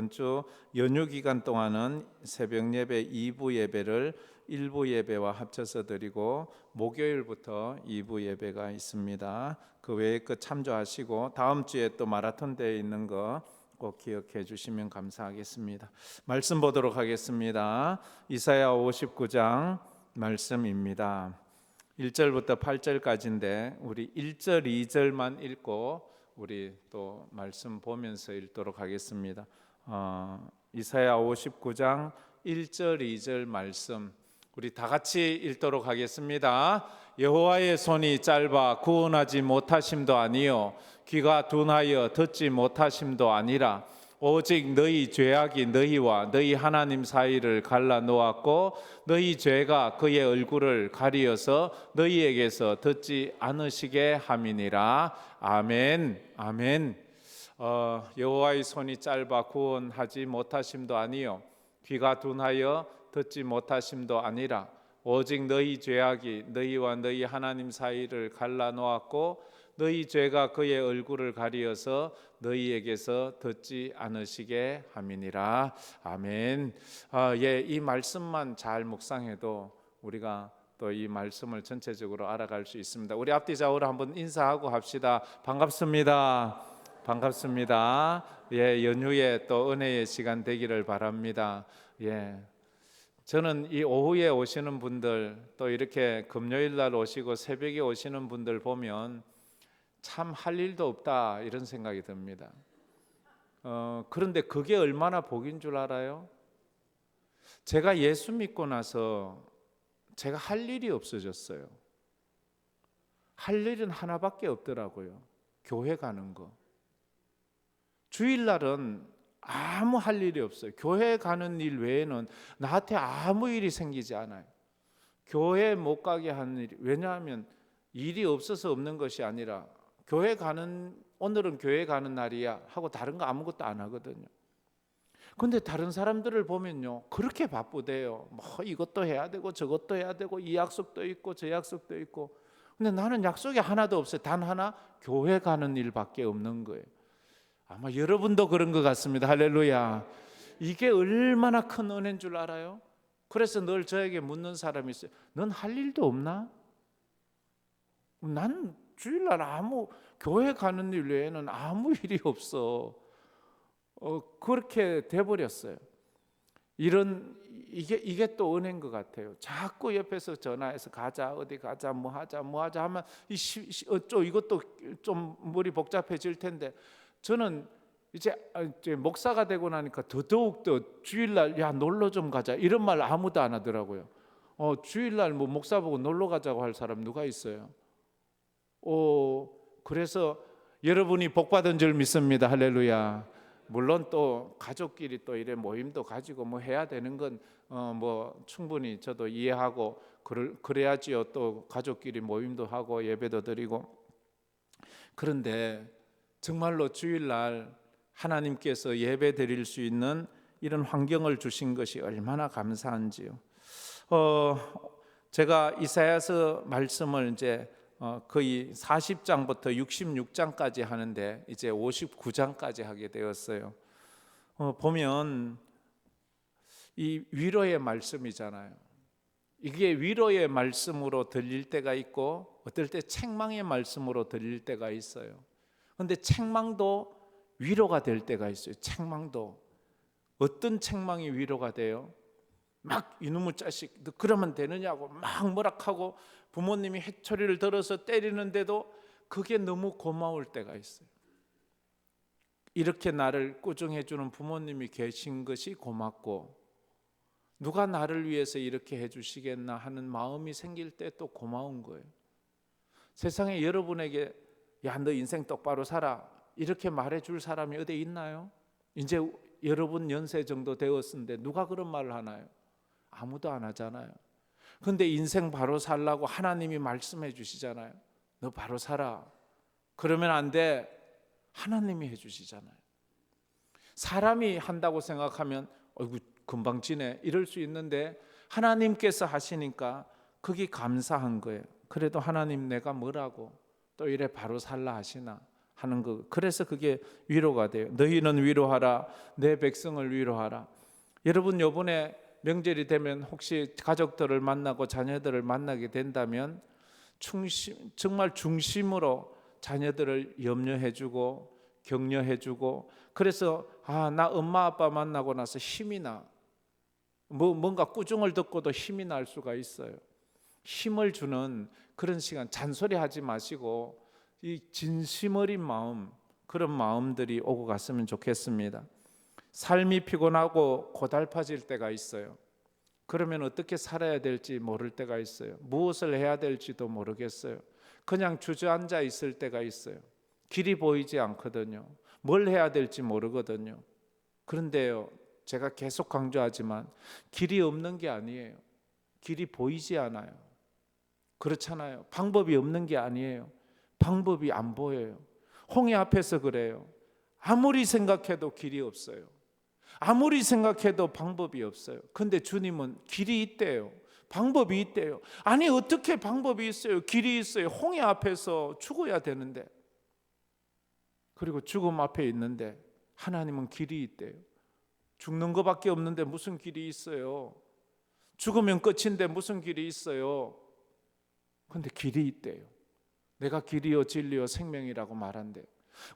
이번 주 연휴 기간 동안은 새벽 예배 2부 예배를 1부 예배와 합쳐서 드리고 목요일부터 2부 예배가 있습니다. 그 외에 참조하시고 다음 주에 또 마라톤 대회 있는 거 꼭 기억해 주시면 감사하겠습니다. 말씀 보도록 하겠습니다. 이사야 59장 말씀입니다. 1절부터 8절까지인데 우리 1절, 2절만 읽고 우리 또 말씀 보면서 읽도록 하겠습니다. 이사야 59장 1절, 2절 말씀 우리 다 같이 읽도록 하겠습니다. 여호와의 손이 짧아 구원하지 못하심도 아니요 귀가 둔하여 듣지 못하심도 아니라 오직 너희 죄악이 너희와 너희 하나님 사이를 갈라 놓았고 너희 죄가 그의 얼굴을 가리어서 너희에게서 듣지 않으시게 함이니라. 아멘. 아멘. 여호와의 손이 짧아 구원하지 못하심도 아니요 귀가 둔하여 듣지 못하심도 아니라 오직 너희 죄악이 너희와 너희 하나님 사이를 갈라 놓았고 너희 죄가 그의 얼굴을 가리어서 너희에게서 듣지 않으시게 함이니라. 아멘. 이 말씀만 잘 묵상해도 우리가 또 이 말씀을 전체적으로 알아갈 수 있습니다. 우리 앞뒤 좌우로 한번 인사하고 합시다. 반갑습니다. 반갑습니다. 연휴에 또 은혜의 시간 되기를 바랍니다. 저는 이 오후에 오시는 분들 또 이렇게 금요일 날 오시고 새벽에 오시는 분들 보면 참 할 일도 없다 이런 생각이 듭니다. 그런데 그게 얼마나 복인 줄 알아요? 제가 예수 믿고 나서 제가 할 일이 없어졌어요. 할 일은 하나밖에 없더라고요. 교회 가는 거. 주일날은 아무 할 일이 없어요. 교회 가는 일 외에는 나한테 아무 일이 생기지 않아요. 교회 못 가게 하는 일이, 왜냐하면 일이 없어서 없는 것이 아니라 오늘은 교회 가는 날이야 하고 다른 거 아무것도 안 하거든요. 근데 다른 사람들을 보면요 그렇게 바쁘대요. 뭐 이것도 해야 되고 저것도 해야 되고 이 약속도 있고 저 약속도 있고. 근데 나는 약속이 하나도 없어요. 단 하나, 교회 가는 일밖에 없는 거예요. 아마 여러분도 그런 것 같습니다. 할렐루야. 이게 얼마나 큰 은혜인 줄 알아요? 그래서 늘 저에게 묻는 사람이 있어요. 넌 할 일도 없나? 난 주일날 교회 가는 일 외에는 아무 일이 없어. 그렇게 돼버렸어요. 이게 또 은혜인 것 같아요. 자꾸 옆에서 전화해서 가자, 어디 가자, 뭐 하자 하면 이것도 좀 머리 복잡해질 텐데, 저는 이제 목사가 되고 나니까 더더욱 더 주일날 야 놀러 좀 가자 이런 말 아무도 안 하더라고요. 주일날 뭐 목사 보고 놀러 가자고 할 사람 누가 있어요? 그래서 여러분이 복 받은 줄 믿습니다. 할렐루야. 물론 또 가족끼리 또 이래 모임도 가지고 뭐 해야 되는 건 뭐 충분히 저도 이해하고 그래야지요. 또 가족끼리 모임도 하고 예배도 드리고. 그런데 정말로 주일날 하나님께서 예배 드릴 수 있는 이런 환경을 주신 것이 얼마나 감사한지요. 제가 이사야서 말씀을 이제 거의 40장부터 66장까지 하는데 이제 59장까지 하게 되었어요. 보면 이 위로의 말씀이잖아요. 이게 위로의 말씀으로 들릴 때가 있고 어떨 때 책망의 말씀으로 들릴 때가 있어요. 그런데 책망도 위로가 될 때가 있어요. 책망도. 어떤 책망이 위로가 돼요? 막 이놈의 자식 너 그러면 되느냐고 막 뭐락하고 부모님이 회초리를 들어서 때리는데도 그게 너무 고마울 때가 있어요. 이렇게 나를 꾸중해 주는 부모님이 계신 것이 고맙고, 누가 나를 위해서 이렇게 해주시겠나 하는 마음이 생길 때 또 고마운 거예요. 세상에 여러분에게 야 너 인생 똑바로 살아 이렇게 말해줄 사람이 어디 있나요? 이제 여러분 연세 정도 되었는데 누가 그런 말을 하나요? 아무도 안 하잖아요. 그런데 인생 바로 살라고 하나님이 말씀해 주시잖아요. 너 바로 살아. 그러면 안 돼. 하나님이 해주시잖아요. 사람이 한다고 생각하면 어이구 금방 지내 이럴 수 있는데 하나님께서 하시니까 그게 감사한 거예요. 그래도 하나님 내가 뭐라고 또 이래 바로 살라 하시나 하는 거. 그래서 그게 위로가 돼요. 너희는 위로하라. 내 백성을 위로하라. 여러분 이번에 명절이 되면 혹시 가족들을 만나고 자녀들을 만나게 된다면 정말 중심으로 자녀들을 염려해주고 격려해주고, 그래서 나 엄마 아빠 만나고 나서 힘이 나. 뭔가 꾸중을 듣고도 힘이 날 수가 있어요. 힘을 주는 그런 시간, 잔소리하지 마시고 이 진심 어린 마음, 그런 마음들이 오고 갔으면 좋겠습니다. 삶이 피곤하고 고달파질 때가 있어요. 그러면 어떻게 살아야 될지 모를 때가 있어요. 무엇을 해야 될지도 모르겠어요. 그냥 주저앉아 있을 때가 있어요. 길이 보이지 않거든요. 뭘 해야 될지 모르거든요. 그런데요, 제가 계속 강조하지만 길이 없는 게 아니에요. 길이 보이지 않아요. 그렇잖아요. 방법이 없는 게 아니에요. 방법이 안 보여요. 홍해 앞에서 그래요. 아무리 생각해도 길이 없어요. 아무리 생각해도 방법이 없어요. 근데 주님은 길이 있대요. 방법이 있대요. 아니 어떻게 방법이 있어요? 길이 있어요. 홍해 앞에서 죽어야 되는데, 그리고 죽음 앞에 있는데 하나님은 길이 있대요. 죽는 것밖에 없는데 무슨 길이 있어요? 죽으면 끝인데 무슨 길이 있어요? 근데 길이 있대요. 내가 길이요 진리요 생명이라고 말한대.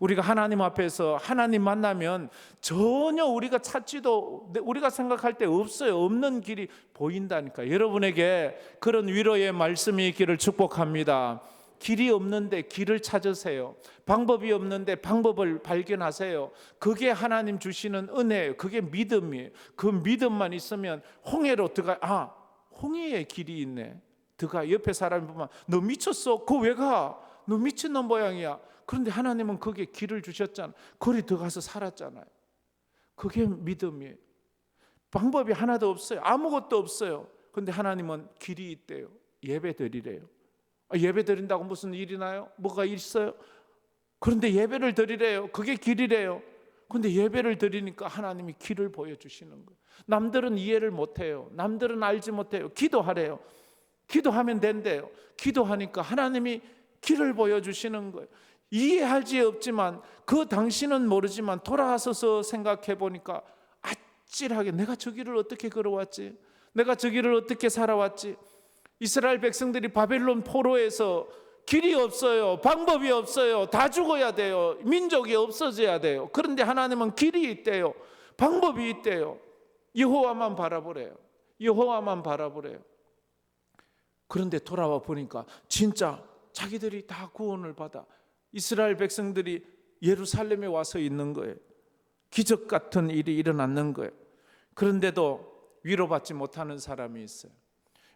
우리가 하나님 앞에서 하나님 만나면 전혀 우리가 찾지도, 우리가 생각할 때 없어요. 없는 길이 보인다니까. 여러분에게 그런 위로의 말씀이 있기를 축복합니다. 길이 없는데 길을 찾으세요. 방법이 없는데 방법을 발견하세요. 그게 하나님 주시는 은혜예요. 그게 믿음이에요. 그 믿음만 있으면 홍해로 들어가. 홍해에 길이 있네. 들어가. 옆에 사람이 보면 너 미쳤어? 그거 왜 가? 너 미친놈 모양이야. 그런데 하나님은 거기에 길을 주셨잖아. 거기 들어가서 살았잖아요. 그게 믿음이에요. 방법이 하나도 없어요. 아무것도 없어요. 그런데 하나님은 길이 있대요. 예배 드리래요. 예배 드린다고 무슨 일이 나요? 뭐가 있어요? 그런데 예배를 드리래요. 그게 길이래요. 그런데 예배를 드리니까 하나님이 길을 보여주시는 거예요. 남들은 이해를 못해요. 남들은 알지 못해요. 기도하래요. 기도하면 된대요. 기도하니까 하나님이 길을 보여주시는 거예요. 이해할 지 없지만 그 당신은 모르지만 돌아서서 생각해 보니까 아찔하게 내가 저 길을 어떻게 걸어왔지? 내가 저 길을 어떻게 살아왔지? 이스라엘 백성들이 바벨론 포로에서 길이 없어요. 방법이 없어요. 다 죽어야 돼요. 민족이 없어져야 돼요. 그런데 하나님은 길이 있대요. 방법이 있대요. 여호와만 바라보래요. 여호와만 바라보래요. 그런데 돌아와 보니까 진짜 자기들이 다 구원을 받아 이스라엘 백성들이 예루살렘에 와서 있는 거예요. 기적 같은 일이 일어났는 거예요. 그런데도 위로받지 못하는 사람이 있어요.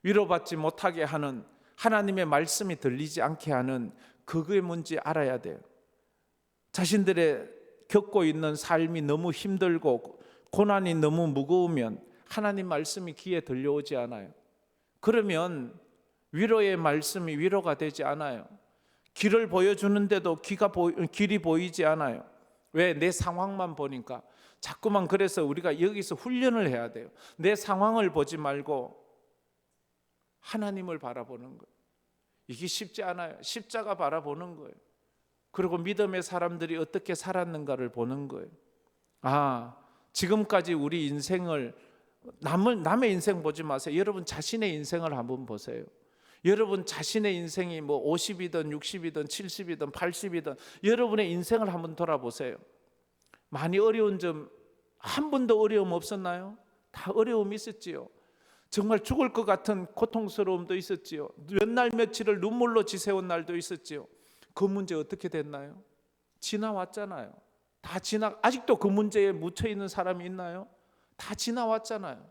위로받지 못하게 하는, 하나님의 말씀이 들리지 않게 하는 그게 뭔지 알아야 돼요. 자신들의 겪고 있는 삶이 너무 힘들고 고난이 너무 무거우면 하나님 말씀이 귀에 들려오지 않아요. 그러면 위로의 말씀이 위로가 되지 않아요. 길을 보여주는데도 길이 보이지 않아요. 왜? 내 상황만 보니까. 자꾸만 그래서 우리가 여기서 훈련을 해야 돼요. 내 상황을 보지 말고 하나님을 바라보는 거예요. 이게 쉽지 않아요. 십자가 바라보는 거예요. 그리고 믿음의 사람들이 어떻게 살았는가를 보는 거예요. 지금까지 우리 인생을 남의 인생 보지 마세요. 여러분 자신의 인생을 한번 보세요. 여러분 자신의 인생이 50이든 60이든 70이든 80이든 여러분의 인생을 한번 돌아보세요. 많이 어려운 점 한 번도 어려움 없었나요? 다 어려움이 있었지요. 정말 죽을 것 같은 고통스러움도 있었지요. 몇 날 며칠을 눈물로 지새운 날도 있었지요. 그 문제 어떻게 됐나요? 지나왔잖아요. 아직도 그 문제에 묻혀 있는 사람이 있나요? 다 지나왔잖아요.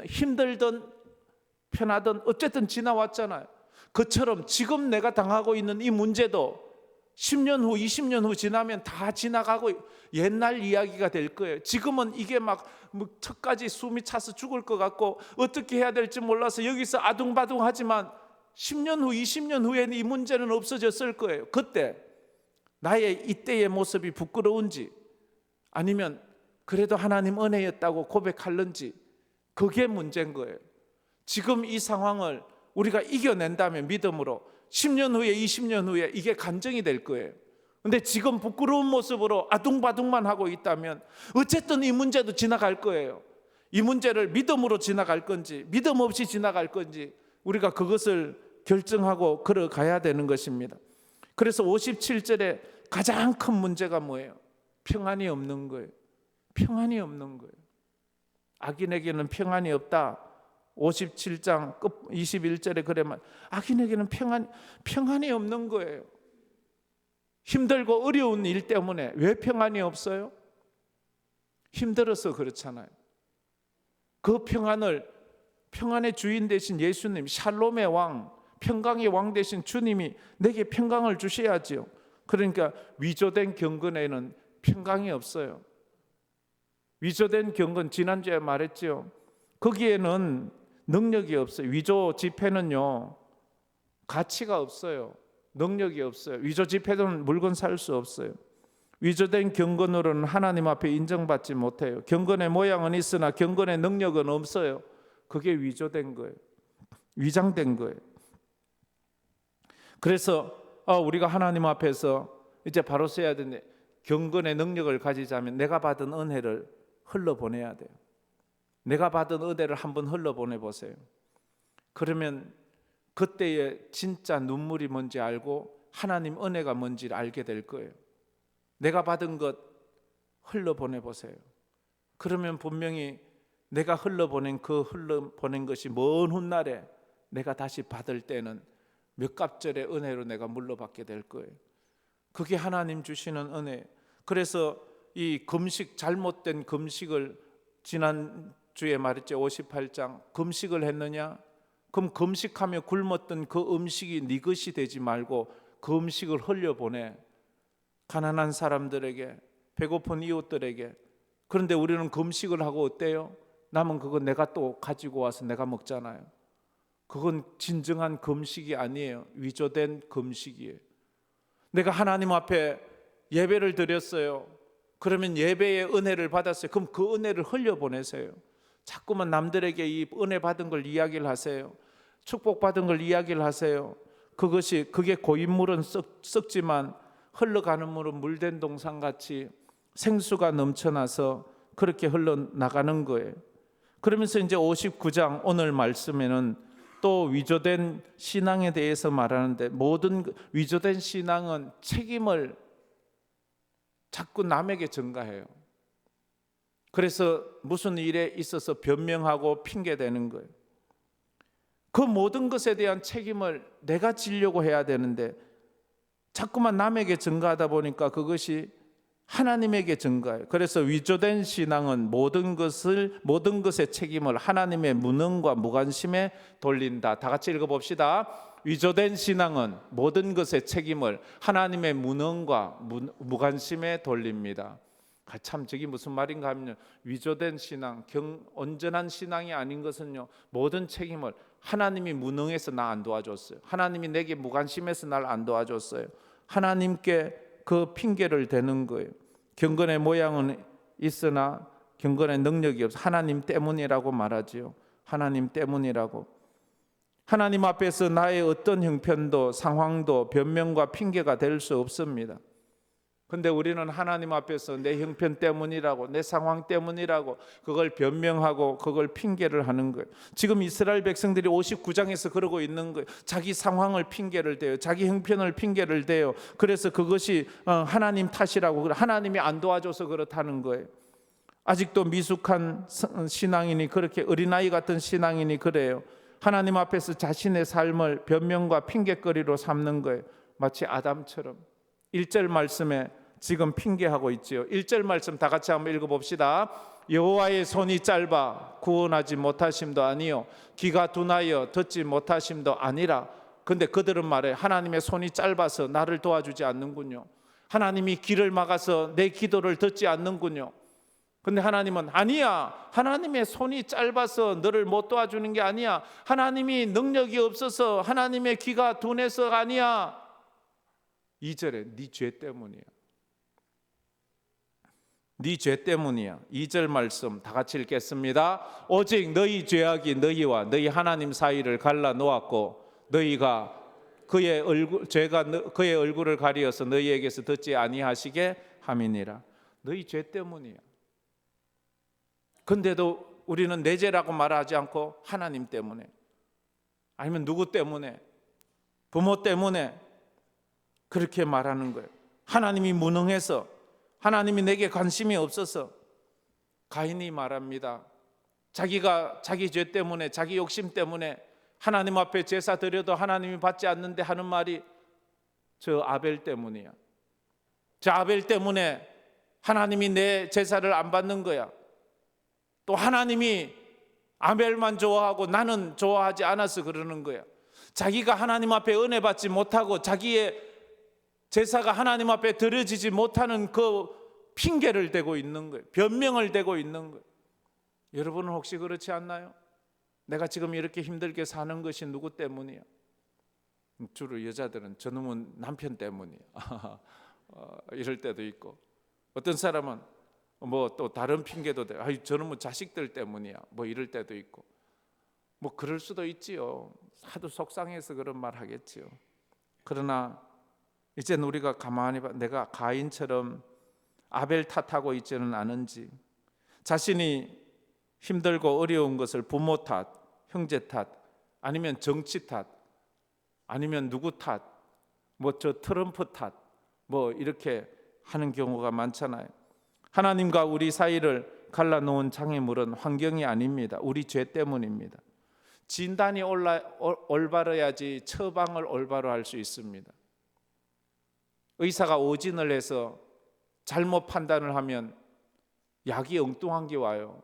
힘들든 편하든 어쨌든 지나왔잖아요. 그처럼 지금 내가 당하고 있는 이 문제도 10년 후, 20년 후 지나면 다 지나가고 옛날 이야기가 될 거예요. 지금은 이게 턱까지 숨이 차서 죽을 것 같고 어떻게 해야 될지 몰라서 여기서 아둥바둥하지만 10년 후, 20년 후에는 이 문제는 없어졌을 거예요. 그때 나의 이때의 모습이 부끄러운지 아니면 그래도 하나님 은혜였다고 고백할는지 그게 문제인 거예요. 지금 이 상황을 우리가 이겨낸다면 믿음으로 10년 후에 20년 후에 이게 간증이 될 거예요. 근데 지금 부끄러운 모습으로 아둥바둥만 하고 있다면 어쨌든 이 문제도 지나갈 거예요. 이 문제를 믿음으로 지나갈 건지 믿음 없이 지나갈 건지 우리가 그것을 결정하고 걸어가야 되는 것입니다. 그래서 57절에 가장 큰 문제가 뭐예요? 평안이 없는 거예요. 평안이 없는 거예요. 악인에게는 평안이 없다. 57장 끝 21절에 그래만 악인에게는 평안이 없는 거예요. 힘들고 어려운 일 때문에 왜 평안이 없어요? 힘들어서 그렇잖아요. 그 평안의 주인 되신 예수님, 샬롬의 왕, 평강의 왕 되신 주님이 내게 평강을 주셔야지요. 그러니까 위조된 경건에는 평강이 없어요. 위조된 경건, 지난주에 말했죠. 거기에는 능력이 없어요. 위조 지폐는요, 가치가 없어요. 능력이 없어요. 위조 지폐는 물건 살 수 없어요. 위조된 경건으로는 하나님 앞에 인정받지 못해요. 경건의 모양은 있으나 경건의 능력은 없어요. 그게 위조된 거예요. 위장된 거예요. 그래서 우리가 하나님 앞에서 이제 바로 써야 되는데, 경건의 능력을 가지자면 내가 받은 은혜를 흘러보내야 돼요. 내가 받은 은혜를 한번 흘러보내 보세요. 그러면 그때의 진짜 눈물이 뭔지 알고 하나님 은혜가 뭔지를 알게 될 거예요. 내가 받은 것 흘러보내 보세요. 그러면 분명히 내가 흘러보낸 것이 먼 훗날에 내가 다시 받을 때는 몇 갑절의 은혜로 내가 물러받게 될 거예요. 그게 하나님 주시는 은혜. 그래서 이 잘못된 금식을 지난주에 말했죠. 58장 금식을 했느냐? 그럼 금식하며 굶었던 그 음식이 네 것이 되지 말고 그 음식을 흘려보내. 가난한 사람들에게, 배고픈 이웃들에게. 그런데 우리는 금식을 하고 어때요? 남은 그거 내가 또 가지고 와서 내가 먹잖아요. 그건 진정한 금식이 아니에요. 위조된 금식이에요. 내가 하나님 앞에 예배를 드렸어요. 그러면 예배의 은혜를 받았어요. 그럼 그 은혜를 흘려보내세요. 자꾸만 남들에게 이 은혜 받은 걸 이야기를 하세요. 축복받은 걸 이야기를 하세요. 그게 고인물은 썩지만 흘러가는 물은 물된 동산같이 생수가 넘쳐나서 그렇게 흘러나가는 거예요. 그러면서 이제 59장 오늘 말씀에는 또 위조된 신앙에 대해서 말하는데, 모든 위조된 신앙은 책임을 자꾸 남에게 전가해요. 그래서 무슨 일에 있어서 변명하고 핑계대는 거예요. 그 모든 것에 대한 책임을 내가 지려고 해야 되는데 자꾸만 남에게 전가하다 보니까 그것이 하나님에게 전가해요. 그래서 위조된 신앙은 모든 것의 책임을 하나님의 무능과 무관심에 돌린다. 다 같이 읽어봅시다. 위조된 신앙은 모든 것의 책임을 하나님의 무능과 무관심에 돌립니다. 참 저게 무슨 말인가 하면, 위조된 신앙, 온전한 신앙이 아닌 것은요, 모든 책임을 하나님이 무능해서 나 안 도와줬어요. 하나님이 내게 무관심해서 날 안 도와줬어요. 하나님께 그 핑계를 대는 거예요. 경건의 모양은 있으나 경건의 능력이 없어. 하나님 때문이라고 말하지요. 하나님 때문이라고. 하나님 앞에서 나의 어떤 형편도 상황도 변명과 핑계가 될 수 없습니다. 근데 우리는 하나님 앞에서 내 형편 때문이라고, 내 상황 때문이라고 그걸 변명하고 그걸 핑계를 하는 거예요. 지금 이스라엘 백성들이 59장에서 그러고 있는 거예요. 자기 상황을 핑계를 대요. 자기 형편을 핑계를 대요. 그래서 그것이 하나님 탓이라고, 하나님이 안 도와줘서 그렇다는 거예요. 아직도 미숙한 신앙인이, 그렇게 어린아이 같은 신앙인이 그래요. 하나님 앞에서 자신의 삶을 변명과 핑계거리로 삼는 거예요. 마치 아담처럼. 1절 말씀에 지금 핑계하고 있지요. 1절 말씀 다 같이 한번 읽어봅시다. 여호와의 손이 짧아 구원하지 못하심도 아니요 귀가 둔하여 듣지 못하심도 아니라. 근데 그들은 말해, 하나님의 손이 짧아서 나를 도와주지 않는군요. 하나님이 귀를 막아서 내 기도를 듣지 않는군요. 근데 하나님은 아니야, 하나님의 손이 짧아서 너를 못 도와주는 게 아니야. 하나님이 능력이 없어서, 하나님의 귀가 둔해서 아니야. 2절에 네 죄 때문이야. 네 죄 때문이야. 2절 말씀 다 같이 읽겠습니다. 오직 너희 죄악이 너희와 너희 하나님 사이를 갈라 놓았고 너희가 죄가 그의 얼굴을 가리어서 너희에게서 듣지 아니하시게 함이니라. 너희 죄 때문이야. 근데도 우리는 내 죄라고 말하지 않고 하나님 때문에, 아니면 누구 때문에, 부모 때문에 그렇게 말하는 거예요. 하나님이 무능해서, 하나님이 내게 관심이 없어서. 가인이 말합니다. 자기가 자기 죄 때문에, 자기 욕심 때문에 하나님 앞에 제사 드려도 하나님이 받지 않는데 하는 말이 저 아벨 때문이야. 저 아벨 때문에 하나님이 내 제사를 안 받는 거야. 또 하나님이 아벨만 좋아하고 나는 좋아하지 않아서 그러는 거야. 자기가 하나님 앞에 은혜 받지 못하고 자기의 제사가 하나님 앞에 드려지지 못하는 그 핑계를 대고 있는 거예요. 변명을 대고 있는 거예요. 여러분은 혹시 그렇지 않나요? 내가 지금 이렇게 힘들게 사는 것이 누구 때문이야? 주로 여자들은 저놈은 남편 때문이야. 이럴 때도 있고, 어떤 사람은 뭐 또 다른 핑계도 대. 저놈은 자식들 때문이야. 뭐 이럴 때도 있고. 뭐 그럴 수도 있지요. 하도 속상해서 그런 말 하겠지요. 그러나 이제는 우리가 가만히 봐, 내가 가인처럼 아벨 탓하고 있지는 않은지, 자신이 힘들고 어려운 것을 부모 탓, 형제 탓, 아니면 정치 탓, 아니면 누구 탓, 뭐 저 트럼프 탓, 뭐 이렇게 하는 경우가 많잖아요. 하나님과 우리 사이를 갈라놓은 장애물은 환경이 아닙니다. 우리 죄 때문입니다. 진단이 올바라야지 처방을 올바로 할 수 있습니다. 의사가 오진을 해서 잘못 판단을 하면 약이 엉뚱한 게 와요.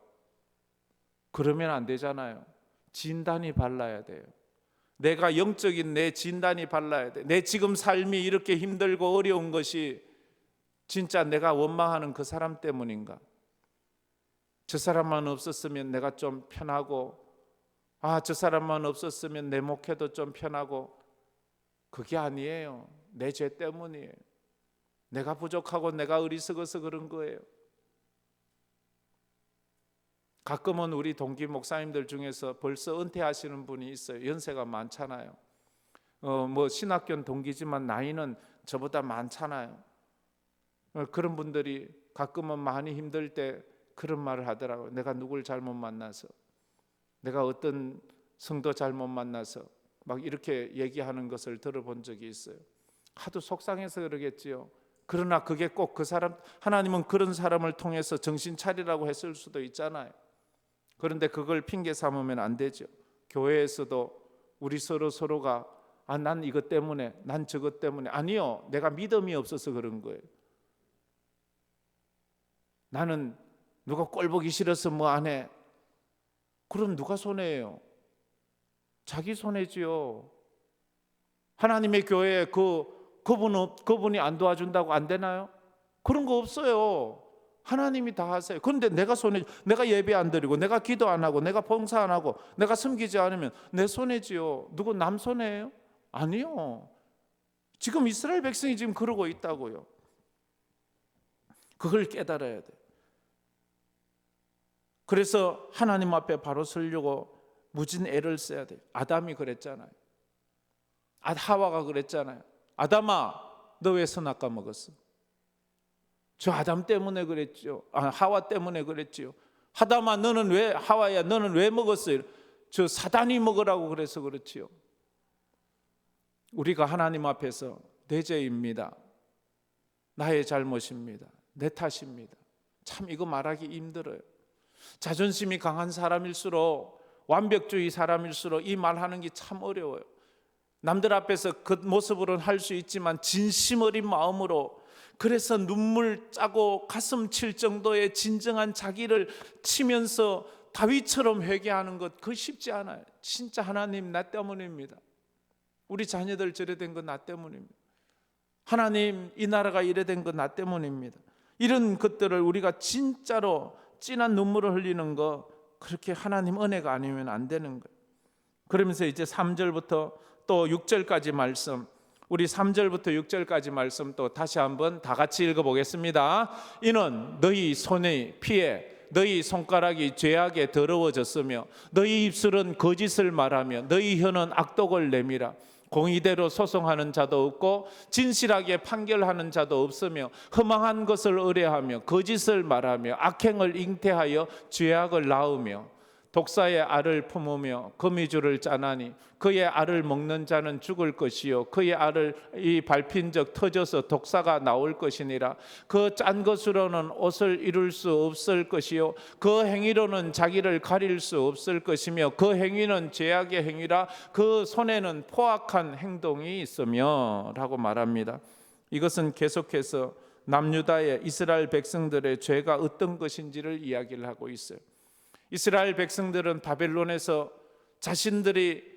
그러면 안 되잖아요. 진단이 발라야 돼요. 내가 영적인 내 진단이 발라야 돼. 내 지금 삶이 이렇게 힘들고 어려운 것이 진짜 내가 원망하는 그 사람 때문인가? 저 사람만 없었으면 내가 좀 편하고, 저 사람만 없었으면 내 목회도 좀 편하고. 그게 아니에요. 내 죄 때문이에요. 내가 부족하고 내가 어리석어서 그런 거예요. 가끔은 우리 동기 목사님들 중에서 벌써 은퇴하시는 분이 있어요. 연세가 많잖아요. 뭐 신학교 동기지만 나이는 저보다 많잖아요. 그런 분들이 가끔은 많이 힘들 때 그런 말을 하더라고요. 내가 누굴 잘못 만나서, 내가 어떤 성도 잘못 만나서 막 이렇게 얘기하는 것을 들어본 적이 있어요. 하도 속상해서 그러겠지요. 그러나 그게 꼭 그 사람, 하나님은 그런 사람을 통해서 정신 차리라고 했을 수도 있잖아요. 그런데 그걸 핑계 삼으면 안 되죠. 교회에서도 우리 서로가 난 이것 때문에, 난 저것 때문에. 아니요, 내가 믿음이 없어서 그런 거예요. 나는 누가 꼴 보기 싫어서 뭐 안 해. 그럼 누가 손해예요? 자기 손해지요. 하나님의 교회에 그분이 안 도와준다고 안 되나요? 그런 거 없어요. 하나님이 다 하세요. 그런데 내가 내가 예배 안 드리고, 내가 기도 안 하고, 내가 봉사 안 하고, 내가 섬기지 않으면 내 손해지요. 누구 남 손해예요? 아니요. 지금 이스라엘 백성이 지금 그러고 있다고요. 그걸 깨달아야 돼. 그래서 하나님 앞에 바로 서려고 무진 애를 써야 돼. 아담이 그랬잖아요. 하와가 그랬잖아요. 아담아, 너 왜 선악과 먹었어? 저 아담 때문에 그랬죠. 하와 때문에 그랬죠. 하담아, 너는 왜, 하와야, 너는 왜 먹었어요? 저 사단이 먹으라고 그래서 그렇지요. 우리가 하나님 앞에서 내 죄입니다, 나의 잘못입니다, 내 탓입니다. 참 이거 말하기 힘들어요. 자존심이 강한 사람일수록, 완벽주의 사람일수록 이 말하는 게 참 어려워요. 남들 앞에서 그 모습으로는 할 수 있지만 진심 어린 마음으로, 그래서 눈물 짜고 가슴 칠 정도의 진정한 자기를 치면서 다윗처럼 회개하는 것, 그거 쉽지 않아요. 진짜 하나님, 나 때문입니다. 우리 자녀들 저래 된 건 나 때문입니다. 하나님, 이 나라가 이래 된 건 나 때문입니다. 이런 것들을 우리가 진짜로 진한 눈물을 흘리는 거, 그렇게 하나님 은혜가 아니면 안 되는 거예요. 그러면서 이제 3절부터 또 6절까지 말씀, 우리 3절부터 6절까지 말씀 또 다시 한번 다 같이 읽어보겠습니다. 이는 너희 손의 피에 너희 손가락이 죄악에 더러워졌으며 너희 입술은 거짓을 말하며 너희 혀는 악독을 내밀어 공의대로 소송하는 자도 없고 진실하게 판결하는 자도 없으며 허망한 것을 의뢰하며 거짓을 말하며 악행을 잉태하여 죄악을 낳으며 독사의 알을 품으며 거미줄을 짜나니 그의 알을 먹는 자는 죽을 것이요 그의 알을 이 밟힌 적 터져서 독사가 나올 것이니라. 그 짠 것으로는 옷을 이룰 수 없을 것이요 그 행위로는 자기를 가릴 수 없을 것이며 그 행위는 죄악의 행위라. 그 손에는 포악한 행동이 있으며 라고 말합니다. 이것은 계속해서 남유다의 이스라엘 백성들의 죄가 어떤 것인지를 이야기를 하고 있어요. 이스라엘 백성들은 바벨론에서 자신들이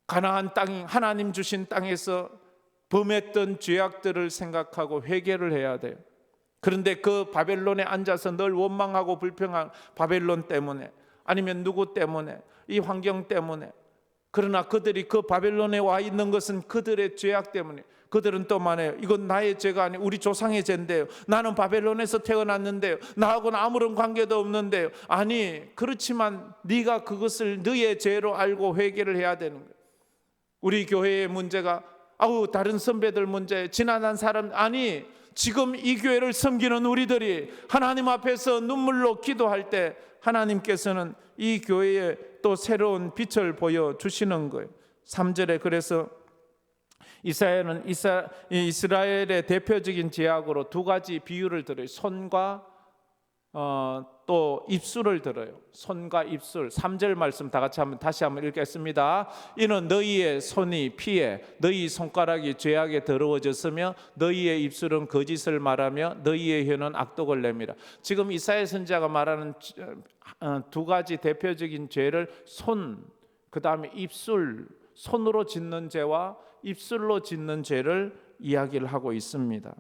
가나안 땅, 하나님 주신 땅에서 범했던 죄악들을 생각하고 회개를 해야 돼요. 그런데 그 바벨론에 앉아서 늘 원망하고 불평한 바벨론 때문에, 아니면 누구 때문에, 이 환경 때문에, 그러나 그들이 그 바벨론에 와 있는 것은 그들의 죄악 때문에, 그들은 또 말해요. 이건 나의 죄가 아니고 우리 조상의 죄인데요. 나는 바벨론에서 태어났는데요. 나하고는 아무런 관계도 없는데요. 아니, 그렇지만 네가 그것을 너의 죄로 알고 회개를 해야 되는 거예요. 우리 교회의 문제가 다른 선배들 문제, 지난한 사람, 아니, 지금 이 교회를 섬기는 우리들이 하나님 앞에서 눈물로 기도할 때 하나님께서는 이 교회에 또 새로운 빛을 보여주시는 거예요. 3절에 그래서 이사야는 이스라엘의 대표적인 죄악으로 두 가지 비유를 들어요. 손과 또 입술을 들어요. 손과 입술. 3절 말씀 다시 한번 읽겠습니다. 이는 너희의 손이 피해 너희 손가락이 죄악에 더러워졌으며 너희의 입술은 거짓을 말하며 너희의 혀는 악독을 내밀어. 지금 이사야 선지자가 말하는 두 가지 대표적인 죄를 손, 그 다음에 입술, 손으로 짓는 죄와 입술로 짓는 죄를 이야기를 하고 있습니다.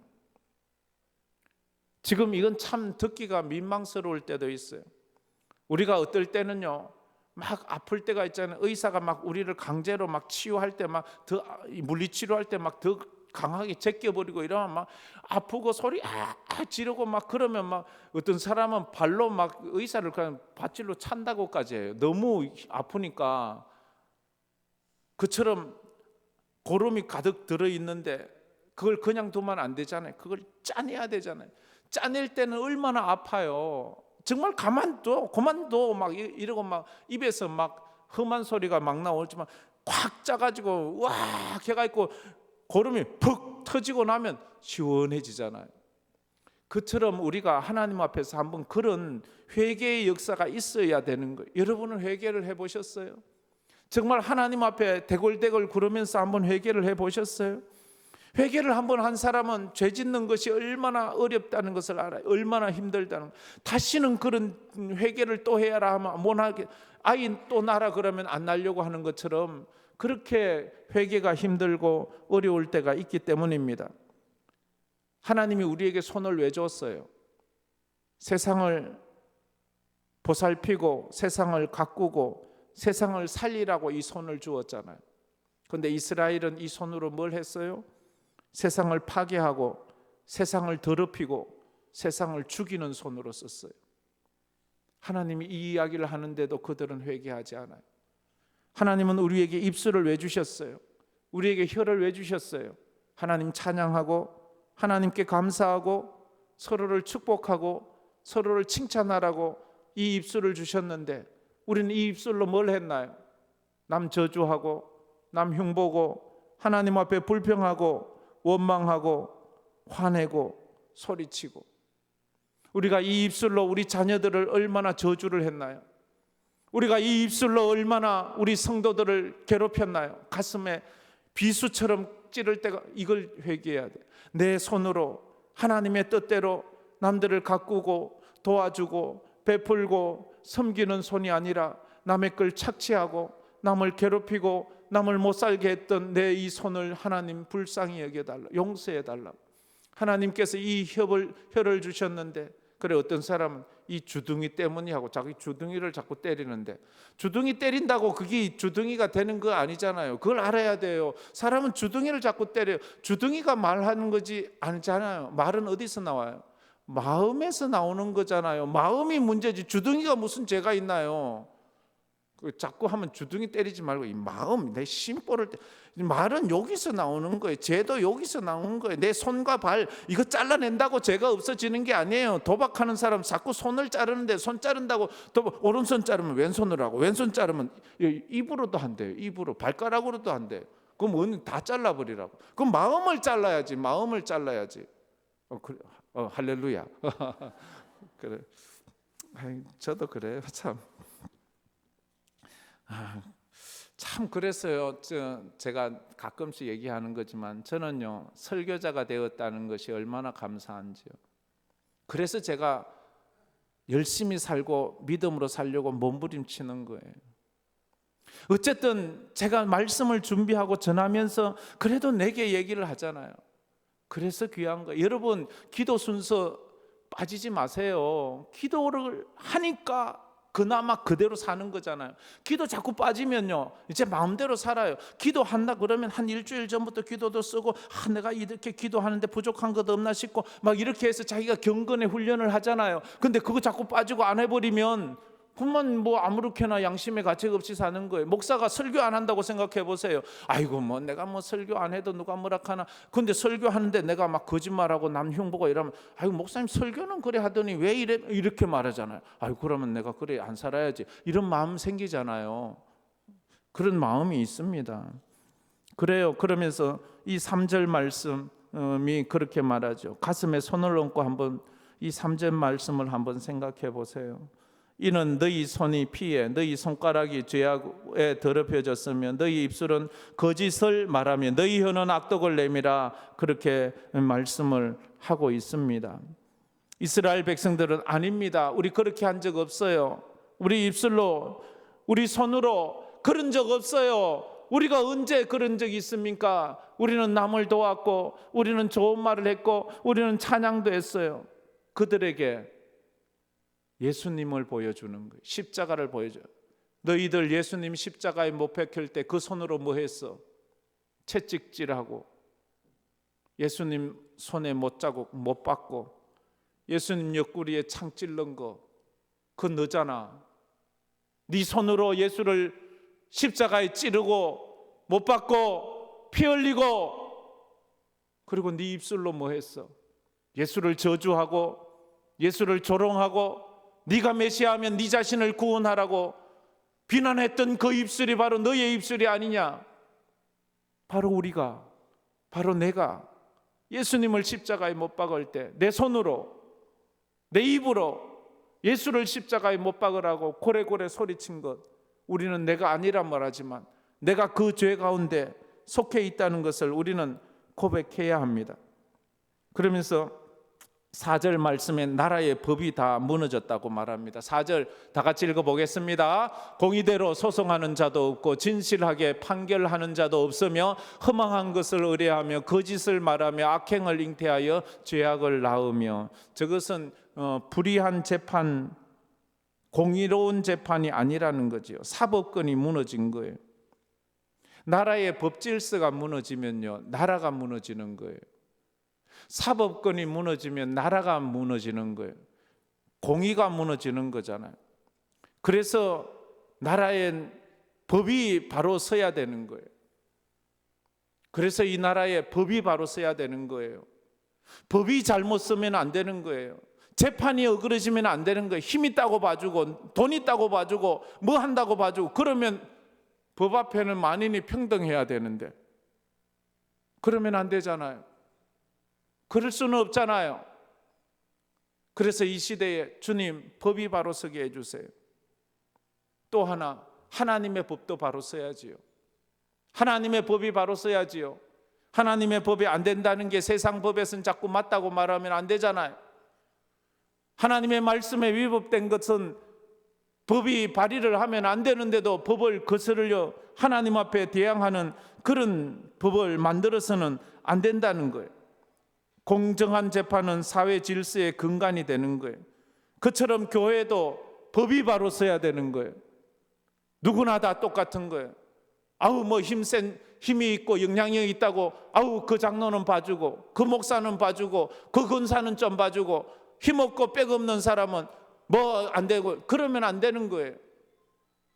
지금 이건 참 듣기가 민망스러울 때도 있어요. 우리가 어떨 때는요, 막 아플 때가 있잖아요. 의사가 막 우리를 강제로 막 치유할 때, 막 더 물리치료할 때 막 더 강하게 제껴버리고 이러면 막 아프고 소리 지르고 막 그러면 막 어떤 사람은 발로 막 의사를 그냥 밧줄로 찬다고까지 해요. 너무 아프니까. 그처럼 고름이 가득 들어있는데 그걸 그냥 두면 안 되잖아요. 그걸 짜내야 되잖아요. 짜낼 때는 얼마나 아파요. 정말 그만둬 막 이러고 막 입에서 막 험한 소리가 막 나오지만 꽉 짜가지고 와 개가 있고 고름이 푹 터지고 나면 시원해지잖아요. 그처럼 우리가 하나님 앞에서 한번 그런 회개의 역사가 있어야 되는 거예요. 여러분은 회개를 해보셨어요? 정말 하나님 앞에 대골대골 구르면서 한번 회개를 해보셨어요? 회개를 한번 한 사람은 죄 짓는 것이 얼마나 어렵다는 것을 알아요. 얼마나 힘들다는. 다시는 그런 회개를 또 해야라 하면 못하게, 아이 또 나라 그러면 안 나려고 하는 것처럼 그렇게 회개가 힘들고 어려울 때가 있기 때문입니다. 하나님이 우리에게 손을 왜 줬어요? 세상을 보살피고 세상을 가꾸고 세상을 살리라고 이 손을 주었잖아요. 그런데 이스라엘은 이 손으로 뭘 했어요? 세상을 파괴하고 세상을 더럽히고 세상을 죽이는 손으로 썼어요. 하나님이 이 이야기를 하는데도 그들은 회개하지 않아요. 하나님은 우리에게 입술을 왜 주셨어요? 우리에게 혀를 왜 주셨어요? 하나님 찬양하고 하나님께 감사하고 서로를 축복하고 서로를 칭찬하라고 이 입술을 주셨는데 우리는 이 입술로 뭘 했나요? 남 저주하고 남 흉보고 하나님 앞에 불평하고 원망하고 화내고 소리치고. 우리가 이 입술로 우리 자녀들을 얼마나 저주를 했나요? 우리가 이 입술로 얼마나 우리 성도들을 괴롭혔나요? 가슴에 비수처럼 찌를 때가, 이걸 회개해야 돼. 내 손으로 하나님의 뜻대로 남들을 가꾸고 도와주고 베풀고 섬기는 손이 아니라 남의 걸 착취하고 남을 괴롭히고 남을 못 살게 했던 내 이 손을 하나님 불쌍히 여겨달라, 용서해달라. 하나님께서 이 혀를 주셨는데, 그래 어떤 사람은 이 주둥이 때문이 하고 자기 주둥이를 자꾸 때리는데, 주둥이 때린다고 그게 주둥이가 되는 거 아니잖아요. 그걸 알아야 돼요. 사람은 주둥이를 자꾸 때려요. 주둥이가 말하는 거지 아니잖아요. 말은 어디서 나와요? 마음에서 나오는 거잖아요. 마음이 문제지 주둥이가 무슨 죄가 있나요? 자꾸 하면 주둥이 때리지 말고 이 마음, 내 심보를 말은 여기서 나오는 거예요. 죄도 여기서 나오는 거예요. 내 손과 발 이거 잘라낸다고 죄가 없어지는 게 아니에요. 도박하는 사람 자꾸 손을 자르는데 손 자른다고 오른손 자르면 왼손으로 하고 왼손 자르면 입으로도 한대요. 입으로 발가락으로도 한대요. 그럼 다 잘라버리라고. 그럼 마음을 잘라야지. 마음을 잘라야지. 할렐루야. 그래. 저도 그래요. 참 그랬어요. 제가 가끔씩 얘기하는 거지만 저는요, 설교자가 되었다는 것이 얼마나 감사한지요. 그래서 제가 열심히 살고 믿음으로 살려고 몸부림치는 거예요. 어쨌든 제가 말씀을 준비하고 전하면서 그래도 내게 얘기를 하잖아요. 그래서 귀한 거예요. 여러분, 기도 순서 빠지지 마세요. 기도를 하니까 그나마 그대로 사는 거잖아요. 기도 자꾸 빠지면요, 이제 마음대로 살아요. 기도한다 그러면 한 일주일 전부터 기도도 쓰고, 내가 이렇게 기도하는데 부족한 것 없나 싶고 막 이렇게 해서 자기가 경건의 훈련을 하잖아요. 근데 그거 자꾸 빠지고 안 해버리면 그만 뭐 아무렇게나 양심의 가책 없이 사는 거예요. 목사가 설교 안 한다고 생각해 보세요. 아이고 뭐 내가 뭐 설교 안 해도 누가 뭐라 하나. 근데 설교하는데 내가 막 거짓말하고 남 흉보고 이러면, 아이고 목사님 설교는 그래 하더니 왜 이렇게 말하잖아요. 아이고 그러면 내가 그래 안 살아야지. 이런 마음 생기잖아요. 그런 마음이 있습니다. 그래요. 그러면서 이 3절 말씀이 그렇게 말하죠. 가슴에 손을 얹고 한번 이 3절 말씀을 한번 생각해 보세요. 이는 너희 손이 피에 너희 손가락이 죄악에 더럽혀졌으며 너희 입술은 거짓을 말하며 너희 혀는 악독을 내밀어, 그렇게 말씀을 하고 있습니다. 이스라엘 백성들은 아닙니다. 우리 그렇게 한 적 없어요. 우리 입술로 우리 손으로 그런 적 없어요. 우리가 언제 그런 적이 있습니까? 우리는 남을 도왔고 우리는 좋은 말을 했고 우리는 찬양도 했어요. 그들에게 예수님을 보여주는 거예요. 십자가를 보여줘요. 너희들 예수님 십자가에 못 박힐 때 그 손으로 뭐 했어? 채찍질하고 예수님 손에 못 자국 못 박고 예수님 옆구리에 창 찔른 거 그거 너잖아. 네 손으로 예수를 십자가에 찌르고 못 박고 피 흘리고, 그리고 네 입술로 뭐 했어? 예수를 저주하고 예수를 조롱하고 네가 메시아하면 네 자신을 구원하라고 비난했던 그 입술이 바로 너의 입술이 아니냐? 바로 우리가, 바로 내가 예수님을 십자가에 못 박을 때 내 손으로 내 입으로 예수를 십자가에 못 박으라고 고래고래 소리친 것, 우리는 내가 아니란 말하지만 내가 그 죄 가운데 속해 있다는 것을 우리는 고백해야 합니다. 그러면서 4절 말씀에 나라의 법이 다 무너졌다고 말합니다. 4절 다 같이 읽어보겠습니다. 공의대로 소송하는 자도 없고 진실하게 판결하는 자도 없으며 허망한 것을 의뢰하며 거짓을 말하며 악행을 잉태하여 죄악을 낳으며. 저것은 불의한 재판, 공의로운 재판이 아니라는 거죠. 사법권이 무너진 거예요. 나라의 법 질서가 무너지면요, 나라가 무너지는 거예요. 사법권이 무너지면 나라가 무너지는 거예요. 공의가 무너지는 거잖아요. 그래서 나라의 법이 바로 서야 되는 거예요. 그래서 이 나라에 법이 바로 서야 되는 거예요. 법이 잘못 서면 안 되는 거예요. 재판이 어그러지면 안 되는 거예요. 힘 있다고 봐주고 돈 있다고 봐주고 뭐 한다고 봐주고 그러면 법 앞에는 만인이 평등해야 되는데 그러면 안 되잖아요. 그럴 수는 없잖아요. 그래서 이 시대에 주님 법이 바로 서게 해주세요. 또 하나, 하나님의 법도 바로 서야지요. 하나님의 법이 바로 서야지요. 하나님의 법이 안 된다는 게 세상 법에서는 자꾸 맞다고 말하면 안 되잖아요. 하나님의 말씀에 위법된 것은 법이 발의를 하면 안 되는데도 법을 거스르려 하나님 앞에 대항하는 그런 법을 만들어서는 안 된다는 거예요. 공정한 재판은 사회 질서의 근간이 되는 거예요. 그처럼 교회도 법이 바로 서야 되는 거예요. 누구나 다 똑같은 거예요. 아우 뭐 힘이 있고 영향력이 있다고 아우 그 장로는 봐주고 그 목사는 봐주고 그 권사는 좀 봐주고 힘없고 빽 없는 사람은 뭐 안 되고 그러면 안 되는 거예요.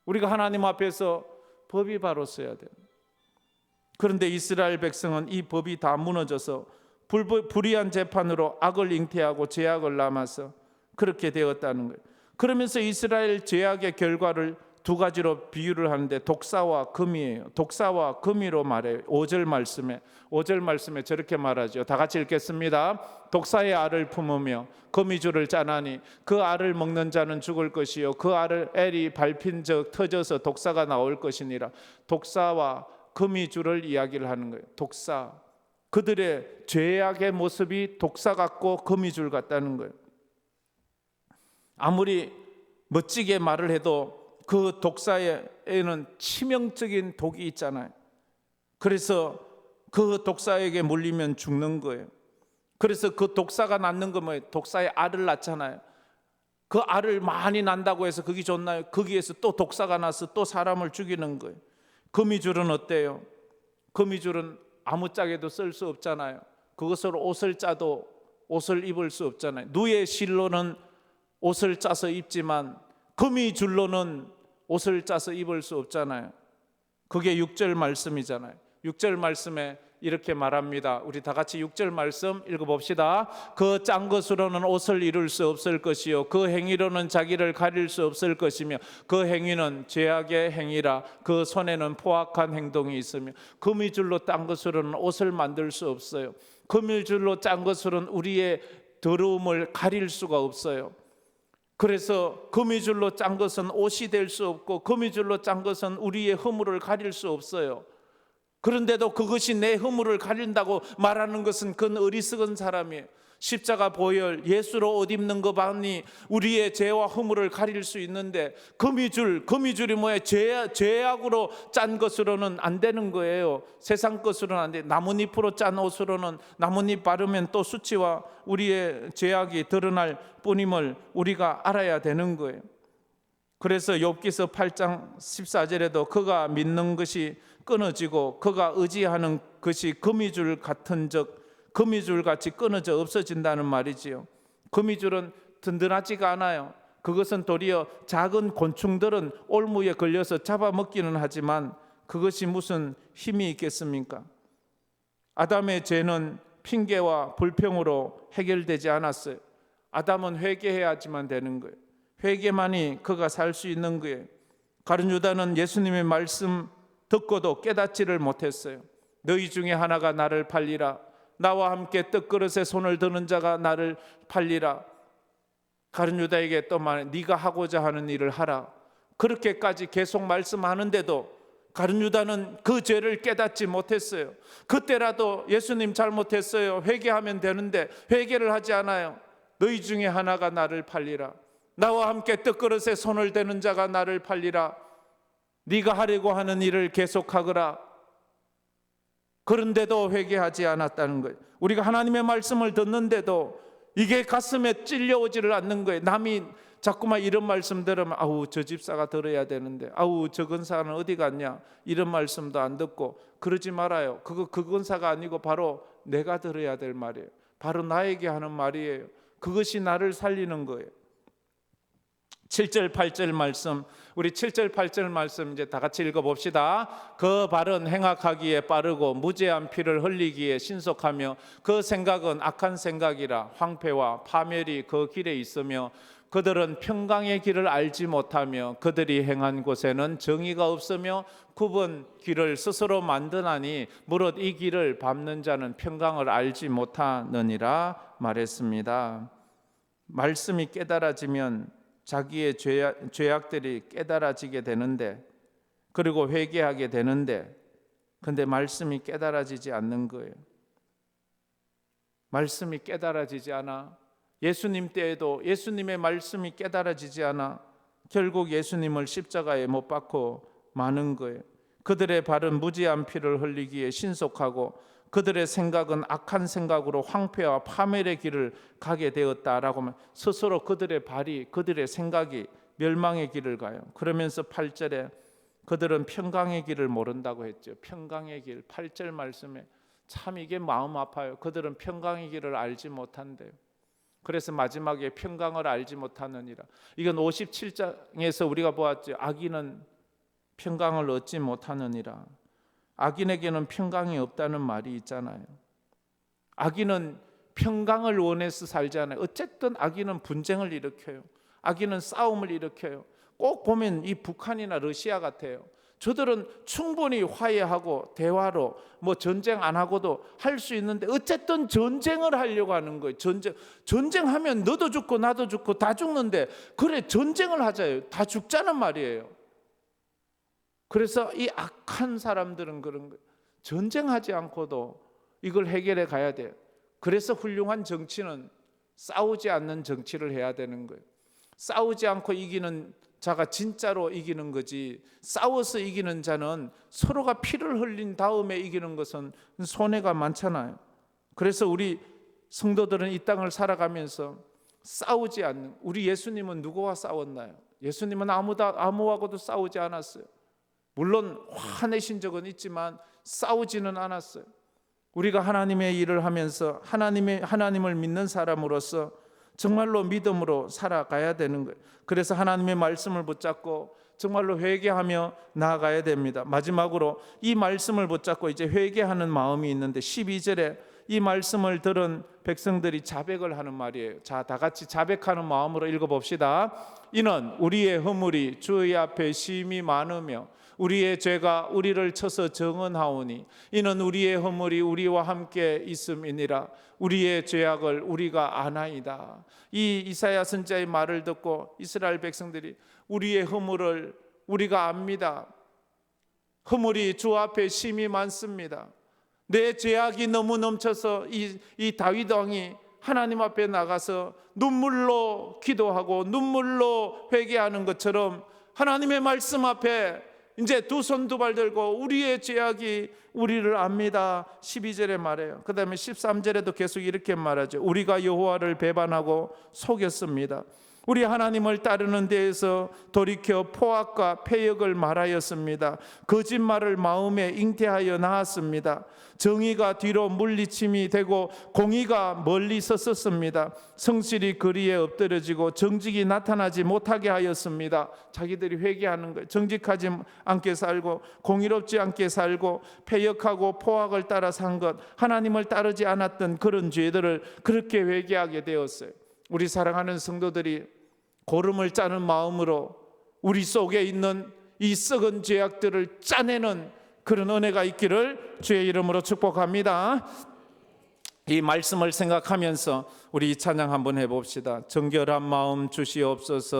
우리가 하나님 앞에서 법이 바로 서야 돼요. 그런데 이스라엘 백성은 이 법이 다 무너져서 불의한 재판으로 악을 잉태하고 죄악을 남아서 그렇게 되었다는 거예요. 그러면서 이스라엘 죄악의 결과를 두 가지로 비유를 하는데 독사와 금이에요. 독사와 금이로 말해요. 5절 말씀에 저렇게 말하죠. 다 같이 읽겠습니다. 독사의 알을 품으며 거미줄을 짜나니 그 알을 먹는 자는 죽을 것이요 그 알을 알이 밟힌 적 터져서 독사가 나올 것이니라. 독사와 거미줄을 이야기를 하는 거예요. 독사, 그들의 죄악의 모습이 독사 같고 거미줄 같다는 거예요. 아무리 멋지게 말을 해도 그 독사에는 치명적인 독이 있잖아요. 그래서 그 독사에게 물리면 죽는 거예요. 그래서 그 독사가 낳는 거 뭐예요? 독사의 알을 낳잖아요. 그 알을 많이 난다고 해서 그게 좋나요? 거기에서 또 독사가 나서 또 사람을 죽이는 거예요. 거미줄은 어때요? 거미줄은 아무짝에도 쓸 수 없잖아요. 그것으로 옷을 짜도 옷을 입을 수 없잖아요. 누에 실로는 옷을 짜서 입지만 거미줄로는 옷을 짜서 입을 수 없잖아요. 그게 6절 말씀이잖아요. 6절 말씀에 이렇게 말합니다. 우리 다 같이 6절 말씀 읽어봅시다. 그 짠 것으로는 옷을 이룰 수 없을 것이요 그 행위로는 자기를 가릴 수 없을 것이며 그 행위는 죄악의 행위라 그 손에는 포악한 행동이 있으며 거미줄로 짠 것으로는 옷을 만들 수 없어요. 거미줄로 짠 것으로는 우리의 더러움을 가릴 수가 없어요. 그래서 거미줄로 짠 것은 옷이 될 수 없고 거미줄로 짠 것은 우리의 허물을 가릴 수 없어요. 그런데도 그것이 내 허물을 가린다고 말하는 것은 그건 어리석은 사람이에요. 십자가 보혈 예수로 옷 입는 것만이 우리의 죄와 허물을 가릴 수 있는데 거미줄이 뭐예요? 죄악으로 짠 것으로는 안 되는 거예요. 세상 것으로는 안 돼. 나뭇잎으로 짠 옷으로는 나뭇잎 바르면 또 수치와 우리의 죄악이 드러날 뿐임을 우리가 알아야 되는 거예요. 그래서 욥기서 8장 14절에도 그가 믿는 것이 끊어지고 그가 의지하는 것이 거미줄 같은 적 거미줄같이 끊어져 없어진다는 말이지요. 거미줄은 든든하지가 않아요. 그것은 도리어 작은 곤충들은 올무에 걸려서 잡아먹기는 하지만 그것이 무슨 힘이 있겠습니까? 아담의 죄는 핑계와 불평으로 해결되지 않았어요. 아담은 회개해야지만 되는 거예요. 회개만이 그가 살 수 있는 거예요. 가룟 유다는 예수님의 말씀 듣고도 깨닫지를 못했어요. 너희 중에 하나가 나를 팔리라. 나와 함께 떡그릇에 손을 드는 자가 나를 팔리라. 가룟 유다에게 또 말해 네가 하고자 하는 일을 하라. 그렇게까지 계속 말씀하는데도 가룟 유다는 그 죄를 깨닫지 못했어요. 그때라도 예수님 잘못했어요. 회개하면 되는데 회개를 하지 않아요. 너희 중에 하나가 나를 팔리라. 나와 함께 떡그릇에 손을 대는 자가 나를 팔리라. 네가 하려고 하는 일을 계속하거라. 그런데도 회개하지 않았다는 거예요. 우리가 하나님의 말씀을 듣는데도 이게 가슴에 찔려오지를 않는 거예요. 남이 자꾸만 이런 말씀 들으면 아우 저 집사가 들어야 되는데 아우 저 근사는 어디 갔냐 이런 말씀도 안 듣고 그러지 말아요. 그거 그 근사가 아니고 바로 내가 들어야 될 말이에요. 바로 나에게 하는 말이에요. 그것이 나를 살리는 거예요. 7절 8절 말씀, 우리 7절 8절 말씀 이제 다 같이 읽어봅시다. 그 발은 행악하기에 빠르고 무죄한 피를 흘리기에 신속하며 그 생각은 악한 생각이라 황폐와 파멸이 그 길에 있으며 그들은 평강의 길을 알지 못하며 그들이 행한 곳에는 정의가 없으며 굽은 길을 스스로 만드나니 무릇 이 길을 밟는 자는 평강을 알지 못하느니라 말했습니다. 말씀이 깨달아지면 자기의 죄악들이 깨달아지게 되는데 그리고 회개하게 되는데 근데 말씀이 깨달아지지 않는 거예요. 말씀이 깨달아지지 않아. 예수님 때에도 예수님의 말씀이 깨달아지지 않아. 결국 예수님을 십자가에 못 박고 마는 거예요. 그들의 발은 무지한 피를 흘리기에 신속하고 그들의 생각은 악한 생각으로 황폐와 파멸의 길을 가게 되었다라고 하면 스스로 그들의 발이 그들의 생각이 멸망의 길을 가요. 그러면서 8절에 그들은 평강의 길을 모른다고 했죠. 평강의 길 8절 말씀에 참 이게 마음 아파요. 그들은 평강의 길을 알지 못한대요. 그래서 마지막에 평강을 알지 못하느니라. 이건 57장에서 우리가 보았죠. 악인은 평강을 얻지 못하느니라. 악인에게는 평강이 없다는 말이 있잖아요. 악인은 평강을 원해서 살잖아요. 어쨌든 악인은 분쟁을 일으켜요. 악인은 싸움을 일으켜요. 꼭 보면 이 북한이나 러시아 같아요. 저들은 충분히 화해하고 대화로 전쟁 안 하고도 할 수 있는데 어쨌든 전쟁을 하려고 하는 거예요. 전쟁하면 너도 죽고 나도 죽고 다 죽는데 그래 전쟁을 하자요. 다 죽자는 말이에요. 그래서 이 악한 사람들은 그런 거예요. 전쟁하지 않고도 이걸 해결해 가야 돼요. 그래서 훌륭한 정치는 싸우지 않는 정치를 해야 되는 거예요. 싸우지 않고 이기는 자가 진짜로 이기는 거지, 싸워서 이기는 자는 서로가 피를 흘린 다음에 이기는 것은 손해가 많잖아요. 그래서 우리 성도들은 이 땅을 살아가면서 싸우지 않는, 우리 예수님은 누구와 싸웠나요? 예수님은 아무하고도 싸우지 않았어요. 물론 화내신 적은 있지만 싸우지는 않았어요. 우리가 하나님의 일을 하면서 하나님을 믿는 사람으로서 정말로 믿음으로 살아가야 되는 거예요. 그래서 하나님의 말씀을 붙잡고 정말로 회개하며 나아가야 됩니다. 마지막으로 이 말씀을 붙잡고 이제 회개하는 마음이 있는데 12절에 이 말씀을 들은 백성들이 자백을 하는 말이에요. 자, 다 같이 자백하는 마음으로 읽어봅시다. 이는 우리의 허물이 주의 앞에 심히 많으며 우리의 죄가 우리를 쳐서 정언하오니 이는 우리의 허물이 우리와 함께 있음이니라. 우리의 죄악을 우리가 아나이다. 이 이사야 선지자의 말을 듣고 이스라엘 백성들이 우리의 허물을 우리가 압니다. 허물이 주 앞에 심히 많습니다. 내 죄악이 너무 넘쳐서 이 다윗 왕이 하나님 앞에 나가서 눈물로 기도하고 눈물로 회개하는 것처럼 하나님의 말씀 앞에 이제 두 손 두 발 들고 우리의 죄악이 우리를 압니다. 12절에 말해요. 그 다음에 13절에도 계속 이렇게 말하죠. 우리가 여호와를 배반하고 속였습니다. 우리 하나님을 따르는 데에서 돌이켜 포악과 패역을 말하였습니다. 거짓말을 마음에 잉태하여 나았습니다. 정의가 뒤로 물리침이 되고 공의가 멀리 섰었습니다. 성실이 거리에 엎드려지고 정직이 나타나지 못하게 하였습니다. 자기들이 회개하는 거예요. 정직하지 않게 살고 공의롭지 않게 살고 패역하고 포악을 따라 산 것, 하나님을 따르지 않았던 그런 죄들을 그렇게 회개하게 되었어요. 우리 사랑하는 성도들이 고름을 짜는 마음으로 우리 속에 있는 이 썩은 죄악들을 짜내는 그런 은혜가 있기를 주의 이름으로 축복합니다. 이 말씀을 생각하면서 우리 이 찬양 한번 해봅시다. 정결한 마음 주시옵소서.